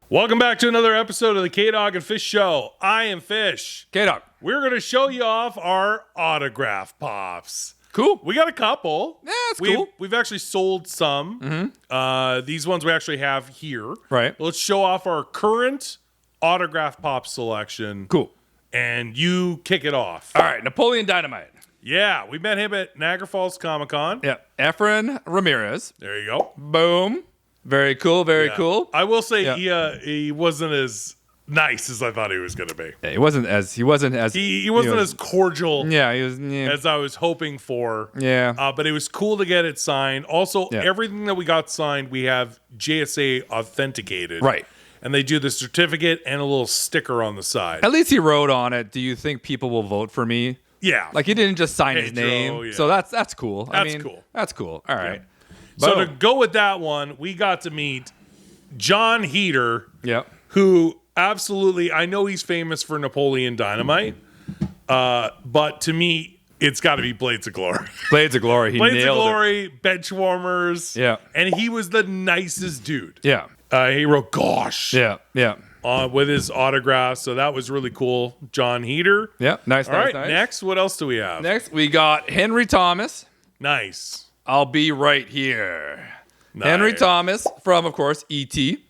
Welcome back to another episode of the K-Dog&Fish Show. I am Fish. K-Dog. We're going to show you off our autograph pops. Cool. We got a couple. Yeah, it's cool. We've actually sold some. These ones we actually have here. Right. Let's show off our current autograph pop selection. Cool. And you kick it off. All right, Napoleon Dynamite. Yeah, we met him at Niagara Falls Comic-Con. Yeah, Efren Ramirez. There you go. Boom. Very cool, very cool. I will say he wasn't as nice as I thought he was going to be. Yeah, he wasn't as he wasn't as cordial as I was hoping for. Yeah. But it was cool to get it signed. Also, everything that we got signed, we have JSA authenticated. Right. And they do the certificate and a little sticker on the side. At least he wrote on it, do you think people will vote for me? Yeah. Like he didn't just sign his name. Joe, yeah. So that's cool. That's cool. That's cool. All right. Yeah. So to go with that one, we got to meet John Heater, who absolutely, I know he's famous for Napoleon Dynamite, but to me, it's got to be Blades of Glory. Blades of Glory. He Blades of nailed Glory, bench warmers. Yeah. And he was the nicest dude. Yeah. He wrote, gosh. Yeah. Yeah. With his autograph. So that was really cool. John Heater. Yeah. Nice. All right. Next, what else do we have? Next, we got Henry Thomas. Nice. I'll be right here. Nice. Henry Thomas from, of course, E.T.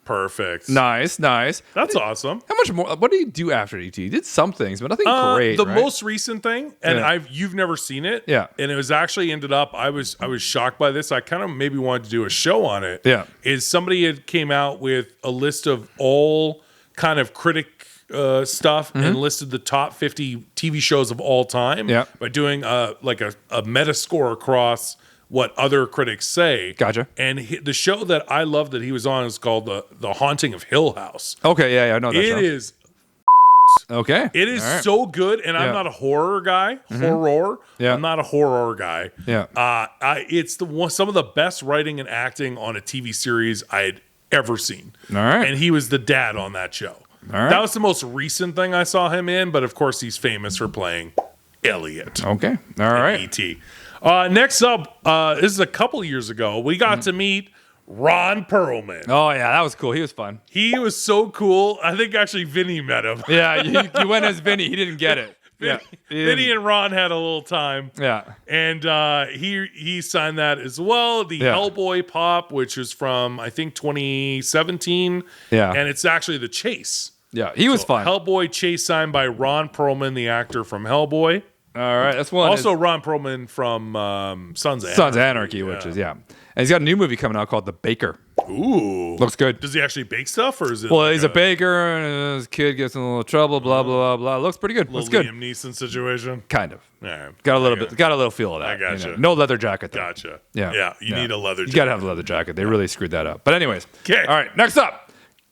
Perfect. Nice. That's awesome. How much more? What did he do after E.T.? He did some things, but nothing great. The right? most recent thing, and you've never seen it. Yeah. And it was actually ended up, I was shocked by this. I kind of maybe wanted to do a show on it. Yeah. Is somebody had came out with a list of all kind of critic stuff and listed the top 50 TV shows of all time by doing like a meta score across what other critics say. Gotcha. And the show that I love that he was on is called The Haunting of Hill House. Okay, yeah, I know that show. It is okay. It is so good, and I'm not a horror guy. Horror. Yeah. I'm not a horror guy. Yeah. It's some of the best writing and acting on a TV series I had ever seen. All right. And he was the dad on that show. All right. That was the most recent thing I saw him in, but of course he's famous for playing Elliot. Okay. All right. E.T. Next up, this is a couple years ago. We got to meet Ron Perlman. Oh, yeah, that was cool. He was fun. He was so cool. I think actually Vinny met him. Yeah, you went as Vinny. He didn't get it. Vinny and Ron had a little time. Yeah. And he signed that as well. The Hellboy pop, which was from, I think, 2017. Yeah. And it's actually the Chase. Yeah, he was fun. Hellboy Chase signed by Ron Perlman, the actor from Hellboy. All right, that's one. Also, Ron Perlman from Sons of Anarchy. Sons of Anarchy, which is, and he's got a new movie coming out called The Baker. Ooh. Looks good. Does he actually bake stuff, or is it? Well, he's a baker, and his kid gets in a little trouble, blah, blah, blah. Looks pretty good. Looks good. Liam Neeson situation? Kind of. Yeah. Got a little feel of that. I gotcha. No leather jacket, though. Gotcha. Yeah. Yeah, you need a leather jacket. You got to have a leather jacket. They really screwed that up. But anyways. Okay. All right, next up.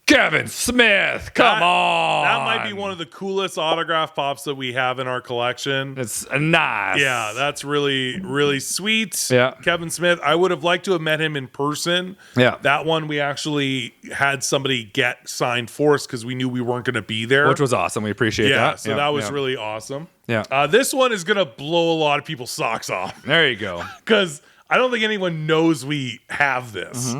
Kevin Smith, come on. That might be one of the coolest autograph pops that we have in our collection. It's nice. Yeah, that's really, really sweet. Yeah. Kevin Smith, I would have liked to have met him in person. Yeah. That one we actually had somebody get signed for us because we knew we weren't going to be there. Which was awesome. We appreciate that. Yeah, so that was really awesome. Yeah. This one is going to blow a lot of people's socks off. There you go. Because I don't think anyone knows we have this.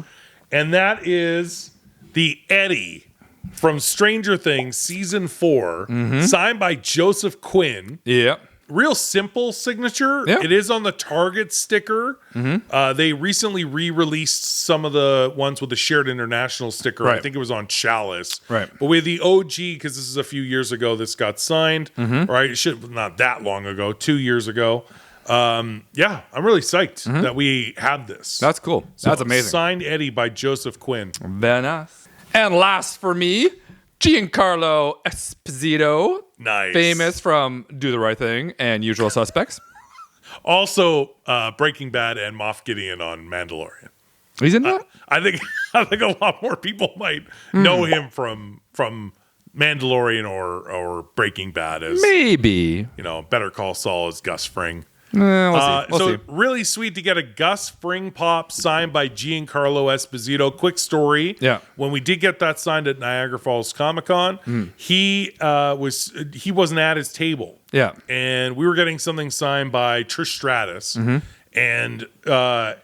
And that is the Eddie from Stranger Things season 4, signed by Joseph Quinn. Yep. Real simple signature. Yeah. It is on the Target sticker. They recently re-released some of the ones with the Shared International sticker. Right. I think it was on Chalice. Right. But with the OG, because this is a few years ago, this got signed. Right. It should not that long ago, 2 years ago. I'm really psyched that we have this. That's cool. That's amazing. Signed Eddie by Joseph Quinn. Very nice. And last for me, Giancarlo Esposito. Nice. Famous from Do the Right Thing and Usual Suspects. Also, Breaking Bad and Moff Gideon on Mandalorian. He's in that? I think a lot more people might know him from Mandalorian or Breaking Bad as maybe. Better Call Saul as Gus Fring. We'll see. Really sweet to get a Gus Fring pop signed by Giancarlo Esposito. Quick story. Yeah. When we did get that signed at Niagara Falls Comic-Con, he wasn't at his table. Yeah. And we were getting something signed by Trish Stratus. And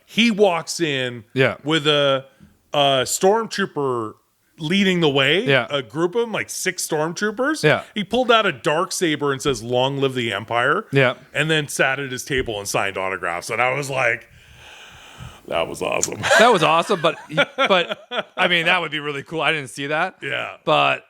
he walks in with a stormtrooper leading the way. Yeah. A group of them, like 6 stormtroopers. Yeah. He pulled out a darksaber and says, "Long live the Empire." Yeah. And then sat at his table and signed autographs. And I was like, that was awesome. That was awesome, but I mean, that would be really cool. I didn't see that. Yeah. But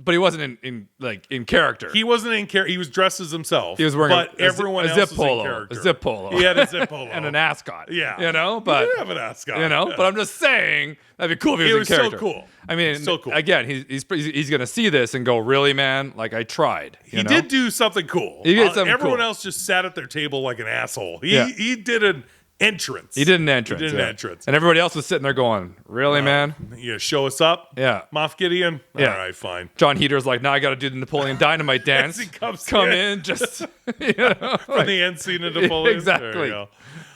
he wasn't in character. He wasn't in character. He was dressed as himself. He was wearing everyone a else zip was polo. in character. A zip polo. He had a zip polo. And an ascot. Yeah. You know, He but did have an ascot. you know, but I'm just saying that'd be cool if he It was was in so character. cool. I mean, So cool. Again, he's gonna see this and go, really, man? Like I tried. He did do something cool. He did something Everyone cool. else just sat at their table like an asshole. Yeah. He did an entrance. He did an entrance. And everybody else was sitting there going, really, man? You show us up? Yeah. Moff Gideon? Yeah. All right, fine. John Heater's like, now I got to do the Napoleon Dynamite dance. As he comes Come in. in, just you know, From the end scene of Napoleon. Exactly. There you go.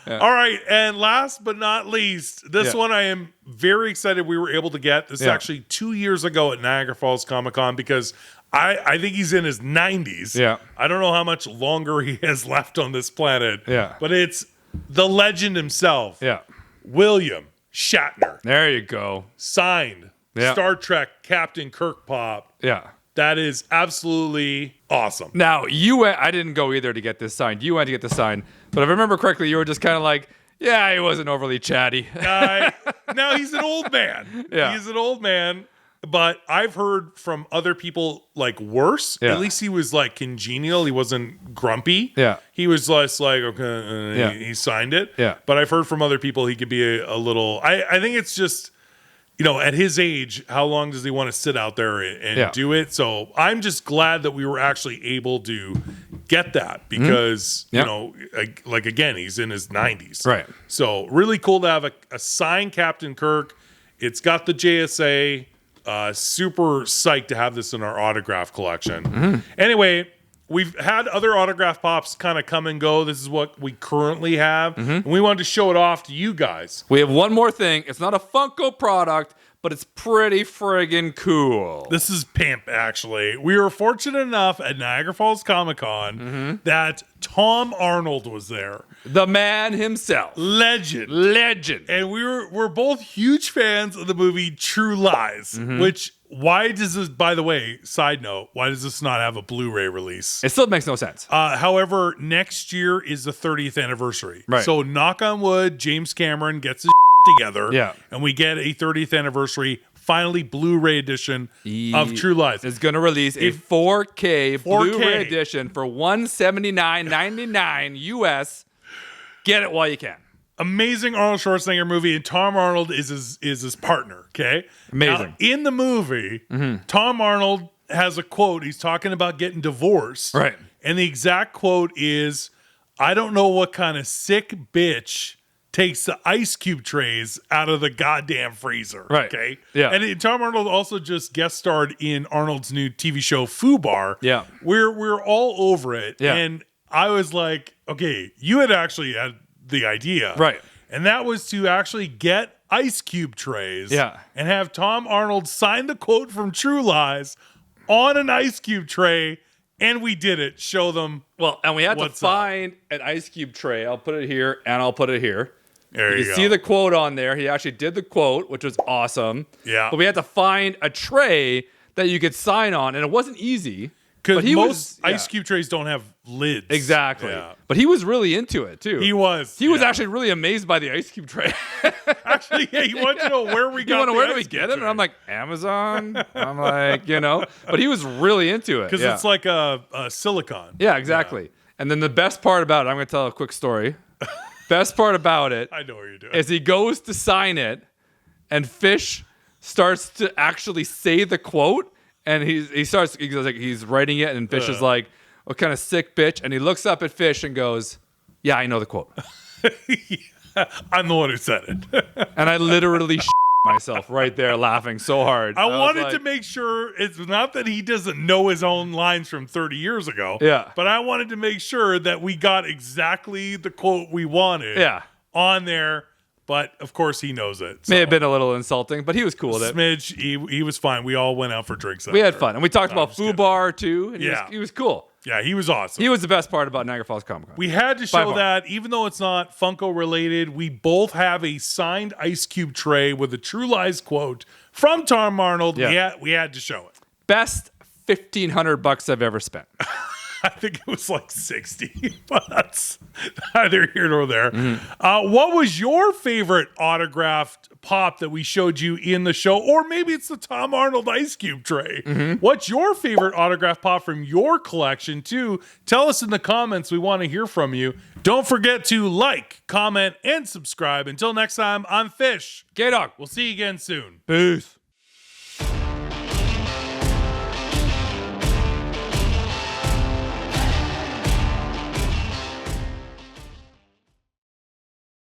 Yeah. All right, and last but not least, this one I am very excited we were able to get. This is actually 2 years ago at Niagara Falls Comic Con because I think he's in his 90s. Yeah. I don't know how much longer he has left on this planet. Yeah. But it's the legend himself. Yeah. William Shatner. There you go. Signed. Yeah. Star Trek Captain Kirk Pop. Yeah. That is absolutely awesome. Now, I didn't go either to get this signed. You went to get this signed. But if I remember correctly, you were just kind of like, yeah, he wasn't overly chatty. Now he's an old man. Yeah. He's an old man. But I've heard from other people like worse. Yeah. At least he was like congenial. He wasn't grumpy. Yeah. He was less like, okay, he signed it. Yeah. But I've heard from other people he could be a little, I think it's just, at his age, how long does he want to sit out there and do it? So I'm just glad that we were actually able to get that because, again, he's in his 90s. Right. So really cool to have a signed Captain Kirk. It's got the JSA. Super psyched to have this in our autograph collection. Anyway, we've had other autograph pops kind of come and go. This is what we currently have. And we wanted to show it off to you guys. We have one more thing. It's not a Funko product, but it's pretty friggin' cool. This is pimp, actually. We were fortunate enough at Niagara Falls Comic Con that Tom Arnold was there. The man himself. Legend. And we're both huge fans of the movie True Lies, which, why does this, by the way, side note, why does this not have a Blu-ray release? It still makes no sense. However, next year is the 30th anniversary. Right. So knock on wood, James Cameron gets his together. Yeah. And we get a 30th anniversary, finally Blu-ray edition of True Lies. It's going to release a 4K Blu-ray edition for $179.99 US. Get it while you can. Amazing Arnold Schwarzenegger movie, and Tom Arnold is his partner. Okay, amazing. Now, in the movie, Tom Arnold has a quote. He's talking about getting divorced, right? And the exact quote is, "I don't know what kind of sick bitch takes the ice cube trays out of the goddamn freezer." Right. Okay. Yeah. And Tom Arnold also just guest starred in Arnold's new TV show Fubar. Yeah. We're all over it. Yeah. And I was like, okay, you had actually had the idea. Right. And that was to actually get ice cube trays. Yeah. And have Tom Arnold sign the quote from True Lies on an ice cube tray. And we did it. Show them. Well, and we had to find an ice cube tray. I'll put it here and I'll put it here. There you go. See the quote on there. He actually did the quote, which was awesome. Yeah. But we had to find a tray that you could sign on, and it wasn't easy. Because most ice cube trays don't have lids. Exactly. Yeah. But he was really into it, too. He was. He was actually really amazed by the ice cube tray. Actually, yeah, he wanted to know where we got it. Where do we get it? And I'm like, Amazon? I'm like, But he was really into it. Because it's like a silicone. Yeah, exactly. Yeah. And then the best part about it, I'm going to tell a quick story. Best part about it, I know what you're doing, is he goes to sign it, and Fish starts to actually say the quote, and he's writing it, and Fish is like, "What kind of sick bitch?" And he looks up at Fish and goes, "Yeah, I know the quote." I'm the one who said it. And I literally myself right there laughing so hard. I wanted to make sure it's not that he doesn't know his own lines from 30 years ago. Yeah. But I wanted to make sure that we got exactly the quote we wanted on there. But of course he knows it. May have been a little insulting, but he was cool with it. Smidge, he was fine. We all went out for drinks. We had fun. And we talked about Fubar too. And he was cool. Yeah, he was awesome. He was the best part about Niagara Falls Comic Con. We had to show that, even though it's not Funko related, we both have a signed Ice Cube tray with a True Lies quote from Tom Arnold. Yeah. We had to show it. Best $1,500 I've ever spent. I think it was like 60, but that's neither here nor there. Mm-hmm. What was your favorite autographed pop that we showed you in the show? Or maybe it's the Tom Arnold Ice Cube tray. Mm-hmm. What's your favorite autographed pop from your collection, too? Tell us in the comments. We want to hear from you. Don't forget to like, comment, and subscribe. Until next time, I'm Fish. K-Dog. We'll see you again soon. Peace.